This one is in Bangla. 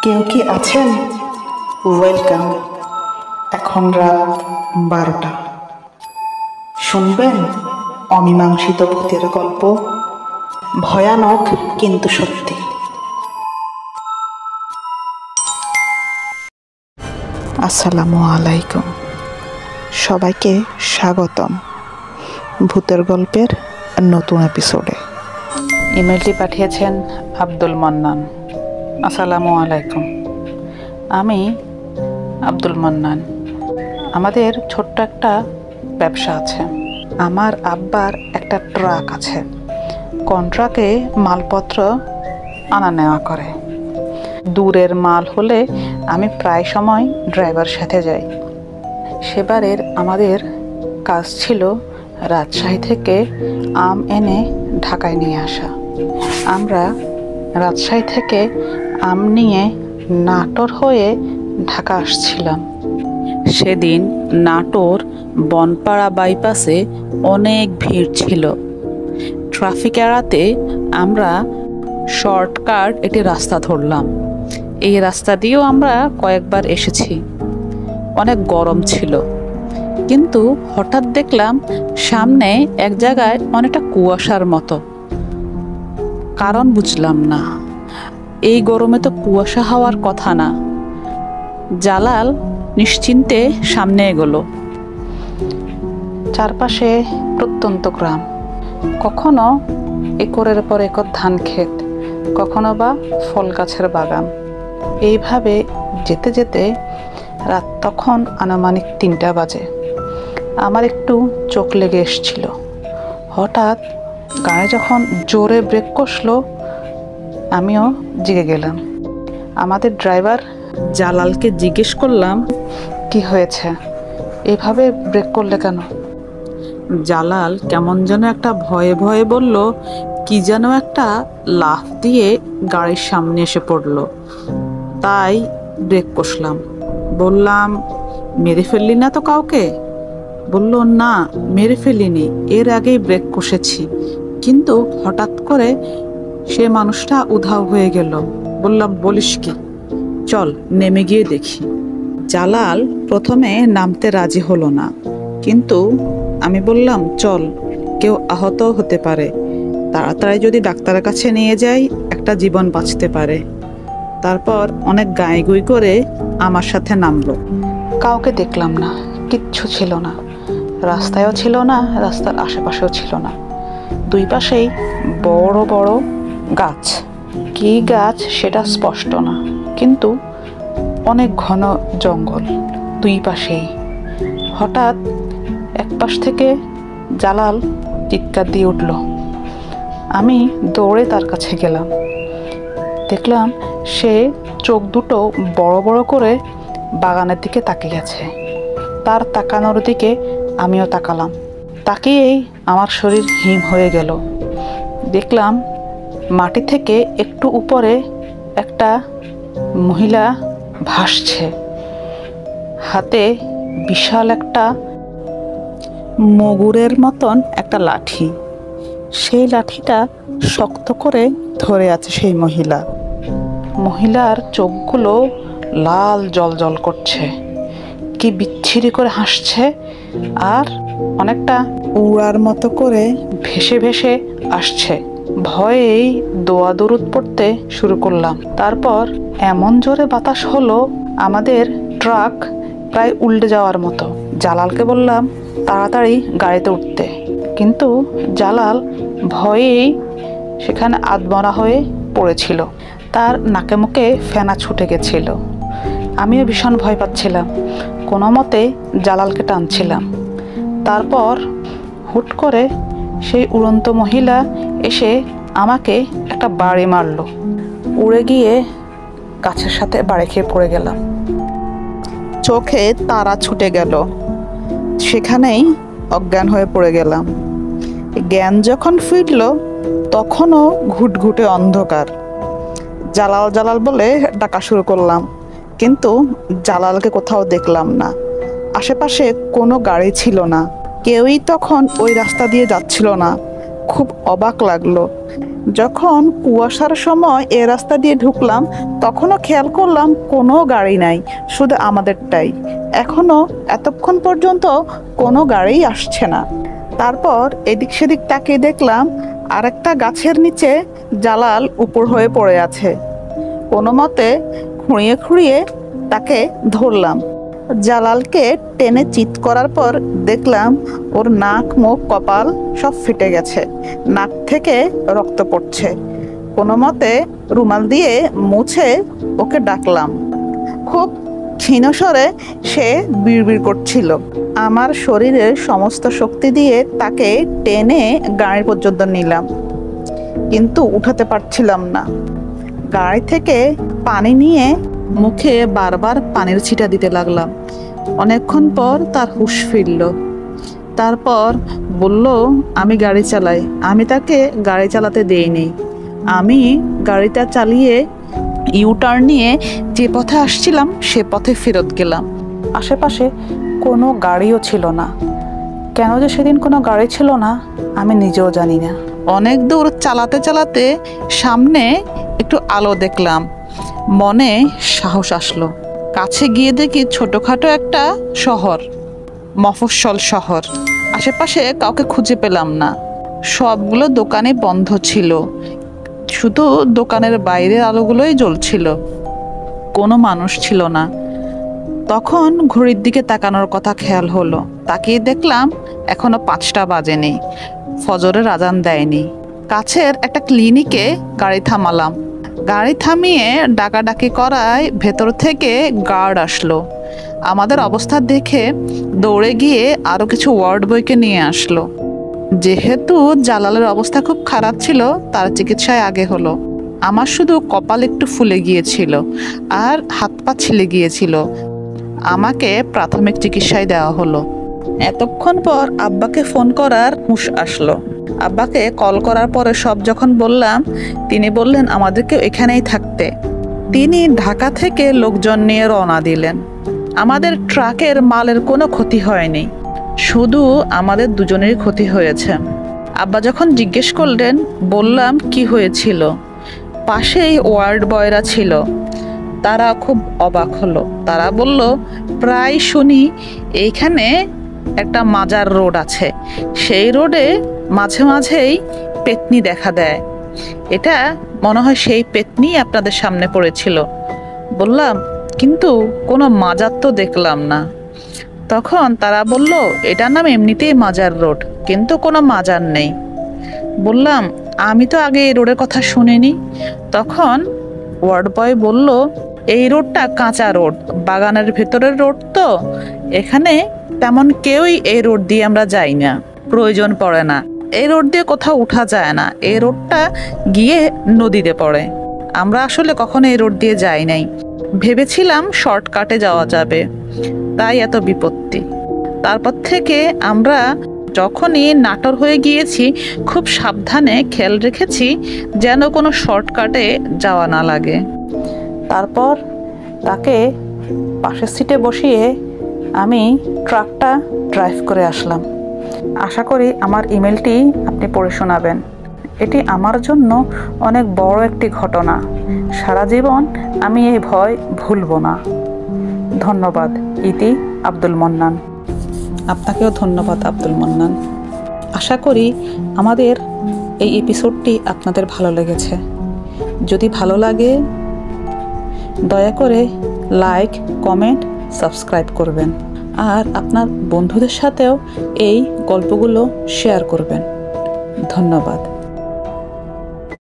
কেউ কি আছেন? ওয়েলকাম। এখন রাত 12টা। শুনবেন অমীমাংসিত ভূতের গল্প, ভয়ানক কিন্তু সত্যি। আসসালামু আলাইকুম, সবাইকে স্বাগতম ভূতের গল্পের নতুন এপিসোডে। ইমেলটি পাঠিয়েছেন আব্দুল মান্নান। আসসালামু আলাইকুম, আমি আব্দুল মান্নান। আমাদের ছোট্ট একটা ব্যবসা আছে। আমার আব্বার একটা ট্রাক আছে। কন্ট্রাক্টে মালপত্র আনা নেওয়া করে। দূরের মাল হলে আমি প্রায় সময় ড্রাইভার সাথে যাই। সেবারের আমাদের কাজ ছিল রাজশাহী থেকে আম এনে ঢাকায় নিয়ে আসা। আমরা রাজশাহী থেকে আম নিয়ে নাটোর হয়ে ঢাকা আসছিলাম। সেদিন নাটোর বনপাড়া বাইপাসে অনেক ভিড় ছিল। ট্রাফিক এড়াতে আমরা শর্টকাট একটি রাস্তা ধরলাম। এই রাস্তা দিয়েও আমরা কয়েকবার এসেছি। অনেক গরম ছিল, কিন্তু হঠাৎ দেখলাম সামনে এক জায়গায় অনেকটা কুয়াশার মতো। কারণ বুঝলাম না। এই গরমে তো কুয়াশা হওয়ার কথা না। জালাল নিশ্চিন্তে সামনে এগোলো। চারপাশে প্রত্যন্ত গ্রাম, কখনো একরের পর একর ধান ক্ষেত, কখনো বা ফল গাছের বাগান। এইভাবে যেতে যেতে রাত তখন আনুমানিক 3টা বাজে। আমার একটু চোখ লেগে এসছিল। হঠাৎ গাড়ি যখন জোরে ব্রেক কষলো, আমিও জেগে গেলাম। আমাদের ড্রাইভার জালালকে জিজ্ঞেস করলাম, কি হয়েছে, এভাবে ব্রেক করলে কেন? জালাল কেমন যেন একটা ভয়ে ভয়ে বলল, কি যেন একটা লাফ দিয়ে গাড়ির সামনে এসে পড়ল, তাই ব্রেক কষলাম। বললাম, মেরে ফেললি না তো কাউকে? বলল, না মেরে ফেলিনি, এর আগেই ব্রেক কষেছি, কিন্তু হঠাৎ করে সে মানুষটা উধাও হয়ে গেল। বললাম, বলিস কি, চল নেমে গিয়ে দেখি। জালাল প্রথমে নামতে রাজি হলো না, কিন্তু আমি বললাম, চল, কেউ আহত হতে পারে, তাড়াতাড়ি যদি ডাক্তারের কাছে নিয়ে যাই একটা জীবন বাঁচতে পারে। তারপর অনেক গাইগুই করে আমার সাথে নামলো। কাউকে দেখলাম না, কিচ্ছু ছিল না। রাস্তায়ও ছিল না, রাস্তার আশেপাশেও ছিল না। দুই পাশেই বড় বড় গাছ। কি গাছ সেটা স্পষ্ট না, কিন্তু অনেক ঘন জঙ্গল দুই পাশেই। হঠাৎ এক পাশ থেকে জালাল চিৎকার দিয়ে উঠল। আমি দৌড়ে তার কাছে গেলাম। দেখলাম সে চোখ দুটো বড় বড় করে বাগানের দিকে তাকিয়ে আছে। তার তাকানোর দিকে আমিও তাকালাম। তাকিয়েই আমার শরীর হিম হয়ে গেল। দেখলাম মাটি থেকে একটু উপরে একটা মহিলা ভাসছে। হাতে বিশাল একটা মগুরের মতন একটা লাঠি। সেই লাঠিটা শক্ত করে ধরে আছে সেই মহিলা। মহিলার চোখগুলো লাল জল করছে, কি বিচ্ছিরি করে হাসছে, আর অনেকটা উড়ার মতো করে ভেসে ভেসে আসছে। ভয়েই দোয়া দরুদ পড়তে শুরু করলাম। তারপর এমন জোরে বাতাস হলো, আমাদের ট্রাক প্রায় উল্টে যাওয়ার মতো। জালালকে বললাম তাড়াতাড়ি গাড়িতে উঠতে, কিন্তু জালাল ভয়েই সেখানে আধমরা হয়ে পড়েছিল। তার নাকে মুখে ফেনা ছুটে গেছিল। আমিও ভীষণ ভয় পাচ্ছিলাম। কোনো মতে জালালকে টানছিলাম। তারপর হুট করে সেই উড়ন্ত মহিলা এসে আমাকে একটা বাড়ি মারল। উড়ে গিয়ে গাছের সাথে বাড়ি খেয়ে পড়ে গেলাম। চোখে তারা ছুটে গেল, সেখানেই অজ্ঞান হয়ে পড়ে গেলাম। জ্ঞান যখন ফিরল তখনও ঘুটঘুটে অন্ধকার। জালাল জালাল বলে ডাকা শুরু করলাম, কিন্তু জালালকে কোথাও দেখলাম না। আশেপাশে কোনো গাড়ি ছিল না, কেউই তখন ওই রাস্তা দিয়ে যাচ্ছিল না। খুব অবাক লাগলো, যখন কুয়াশার সময় এ রাস্তা দিয়ে ঢুকলাম তখনও খেয়াল করলাম কোনো গাড়ি নাই, শুধু আমাদেরটাই। এখনো এতক্ষণ পর্যন্ত কোনো গাড়ি আসছে না। তারপর এদিক সেদিক তাকিয়ে দেখলাম আরেকটা গাছের নিচে জালাল উপর হয়ে পড়ে আছে। কোনো মতে খুঁড়িয়ে খুঁড়িয়ে তাকে ধরলাম। জালালকে টেনে চিৎ করার পর দেখলাম ওর নাক, মুখ, কপাল সব ফেটে গেছে, নাক থেকে রক্ত পড়ছে। কোনো মতে রুমাল দিয়ে মুছে ওকে ডাকলাম। খুব ক্ষীণ স্বরে সে বিড়বিড় করছিল। আমার শরীরের সমস্ত শক্তি দিয়ে তাকে টেনে গাড়ি পর্যন্ত নিলাম, কিন্তু উঠাতে পারছিলাম না। গাড়ি থেকে পানি নিয়ে মুখে বারবার পানির ছিটা দিতে লাগলাম। অনেকক্ষণ পর তার হুঁশ ফিরল। তারপর বলল, আমি গাড়ি চালাই। আমি তাকে গাড়ি চালাতে দেইনি। আমি গাড়িটা চালিয়ে ইউটার্ন নিয়ে যে পথে আসছিলাম সে পথে ফেরত গেলাম। আশেপাশে কোনো গাড়িও ছিল না। কেন যে সেদিন কোনো গাড়ি ছিল না আমি নিজেও জানি না। অনেক দূর চালাতে চালাতে সামনে একটু আলো দেখলাম, মনে সাহস আসলো। কাছে গিয়ে দেখি ছোটখাটো একটা শহর, মফস্বল শহর। আশেপাশে কাউকে খুঁজে পেলাম না, সবগুলো দোকানে বন্ধ ছিল, শুধু দোকানের বাইরের আলোগুলোই জ্বলছিল, কোনো মানুষ ছিল না। তখন ঘড়ির দিকে তাকানোর কথা খেয়াল হলো। তাকিয়ে দেখলাম এখনো 5টা বাজেনি, ফজরের আজান দেয়নি। কাছের একটা ক্লিনিকে গাড়ি থামালাম। গাড়ি থামিয়ে ডাকাডাকি করায় ভেতর থেকে গার্ড আসলো। আমাদের অবস্থা দেখে দৌড়ে গিয়ে আরো কিছু ওয়ার্ড বয়কে নিয়ে আসলো। যেহেতু জালালের অবস্থা খুব খারাপ ছিল, তার চিকিৎসায় আগে হলো। আমার শুধু কপাল একটু ফুলে গিয়েছিল আর হাত পা ছিলে গিয়েছিল। আমাকে প্রাথমিক চিকিৎসায় দেওয়া হলো। এতক্ষণ পর আব্বাকে ফোন করার হুঁশ আসলো। আব্বাকে কল করার পরে সব যখন বললাম, তিনি বললেন আমাদেরকে এখানেই থাকতে। তিনি ঢাকা থেকে লোকজন নিয়ে রওনা দিলেন। আমাদের ট্রাকের মালের কোনো ক্ষতি হয়নি, শুধু আমাদের দুজনেরই ক্ষতি হয়েছে। আব্বা যখন জিজ্ঞেস করলেন, বললাম কি হয়েছিল। পাশেই ওয়ার্ড বয়রা ছিল, তারা খুব অবাক হলো। তারা বলল, প্রায় শুনি এইখানে একটা মাজার রোড আছে, সেই রোডে মাঝে মাঝেই পেতনি দেখা দেয়। এটা মনে হয় সেই পেতনি আপনাদের সামনে পড়েছিল। বললাম, কিন্তু কোনো মাজার তো দেখলাম না। তখন তারা বলল, এটার নাম এমনিতেই মাজার রোড, কিন্তু কোনো মাজার নেই। বললাম, আমি তো আগে এই রোডের কথা শুনিনি। তখন ওয়ার্ড বয় বলল, এই রোডটা কাঁচা রোড, বাগানের ভেতরের রোড, তো এখানে তেমন কেউই এই রোড দিয়ে আমরা যাই না, প্রয়োজন পড়ে না। এই রোড দিয়ে কোথাও উঠা যায় না, এই রোডটা গিয়ে নদীতে পড়ে। আমরা আসলে কখনো এই রোড দিয়ে যাই নাই, ভেবেছিলাম শর্টকাটে যাওয়া যাবে, তাই এত বিপত্তি। তারপর থেকে আমরা যখনই নাটোর হয়ে গিয়েছি খুব সাবধানে খেয়াল রেখেছি যেন কোনো শর্টকাটে যাওয়া না লাগে। তারপর তাকে পাশের সিটে বসিয়ে আমি ট্রাকটা ড্রাইভ করে আসলাম। আশা করি আমার ইমেলটি আপনি পড়ে শোনাবেন। এটি আমার জন্য অনেক বড় একটি ঘটনা। সারা জীবন আমি এই ভয় ভুলব না। ধন্যবাদ। ইতি আব্দুল মন্নান। আপনাকেও ধন্যবাদ আব্দুল মন্নান। আশা করি আমাদের এই এপিসোডটি আপনাদের ভালো লেগেছে। যদি ভালো লাগে দয়া করে লাইক, কমেন্ট, সাবস্ক্রাইব করবেন আর আপনার বন্ধুদের সাথেও এই গল্পগুলো শেয়ার করবেন। ধন্যবাদ।